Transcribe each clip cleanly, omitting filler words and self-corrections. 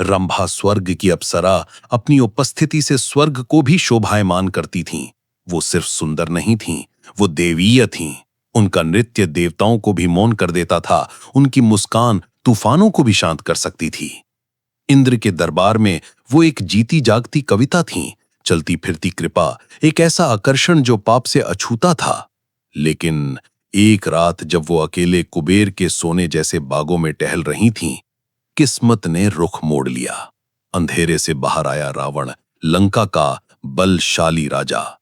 रंभा स्वर्ग की अप्सरा अपनी उपस्थिति से स्वर्ग को भी शोभायमान करती थीं। वो सिर्फ सुंदर नहीं थीं, वो देवीय थीं। उनका नृत्य देवताओं को भी मौन कर देता था, उनकी मुस्कान तूफानों को भी शांत कर सकती थी। इंद्र के दरबार में वो एक जीती जागती कविता थीं, चलती फिरती कृपा, एक ऐसा आकर्षण जो पाप से अछूता था। लेकिन एक रात जब वो अकेले कुबेर के सोने जैसे बागों में टहल रही थीं, किस्मत ने रुख मोड़ लिया। अंधेरे से बाहर आया रावण, लंका का बलशाली राजा,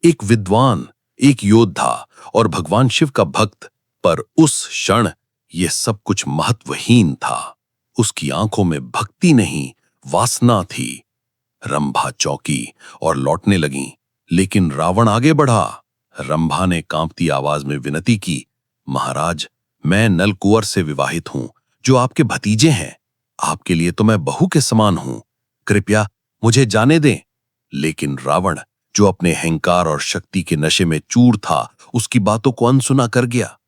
एक विद्वान, एक योद्धा और भगवान शिव का भक्त। पर उस क्षण यह सब कुछ महत्वहीन था। उसकी आंखों में भक्ति नहीं, वासना थी। रंभा चौंकी और लौटने लगी, लेकिन रावण आगे बढ़ा। रंभा ने कांपती आवाज में विनती की, महाराज, मैं नल कुंवर से विवाहित हूं, जो आपके भतीजे हैं। आपके लिए तो मैं बहू के समान हूं, कृपया मुझे जाने दें। लेकिन रावण, जो अपने अहंकार और शक्ति के नशे में चूर था, उसकी बातों को अनसुना कर गया।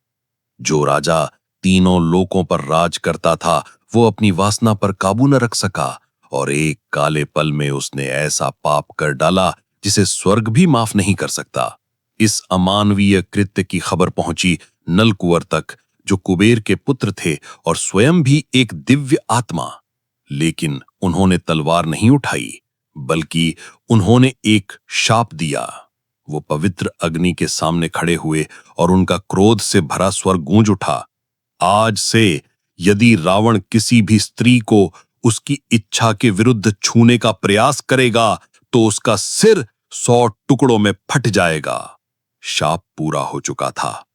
जो राजा तीनों लोकों पर राज करता था, वो अपनी वासना पर काबू न रख सका और एक काले पल में उसने ऐसा पाप कर डाला जिसे स्वर्ग भी माफ नहीं कर सकता। इस अमानवीय कृत्य की खबर पहुंची नल कुंवर तक, जो कुबेर के पुत्र थे और स्वयं भी एक दिव्य आत्मा। लेकिन उन्होंने तलवार नहीं उठाई, बल्कि उन्होंने एक शाप दिया। वो पवित्र अग्नि के सामने खड़े हुए और उनका क्रोध से भरा स्वर गूंज उठा, आज से यदि रावण किसी भी स्त्री को उसकी इच्छा के विरुद्ध छूने का प्रयास करेगा, तो उसका सिर 100 टुकड़ों में फट जाएगा। शाप पूरा हो चुका था।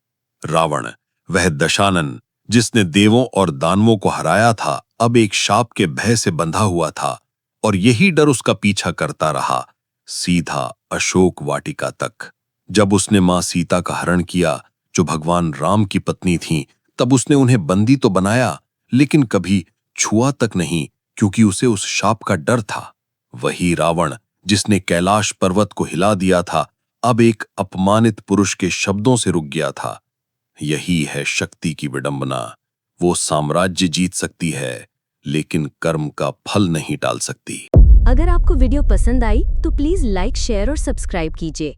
रावण, वह दशानन जिसने देवों और दानवों को हराया था, अब एक शाप के भय से बंधा हुआ था और यही डर उसका पीछा करता रहा, सीधा अशोक वाटिका तक। जब उसने मां सीता का हरण किया, जो भगवान राम की पत्नी थीं, तब उसने उन्हें बंदी तो बनाया, लेकिन कभी छुआ तक नहीं, क्योंकि उसे उस शाप का डर था। वही रावण जिसने कैलाश पर्वत को हिला दिया था, अब एक अपमानित पुरुष के शब्दों से रुक गया था। यही है शक्ति की विडंबना। वो साम्राज्य जीत सकती है, लेकिन कर्म का फल नहीं टाल सकती। अगर आपको वीडियो पसंद आई तो प्लीज लाइक, शेयर और सब्सक्राइब कीजिए।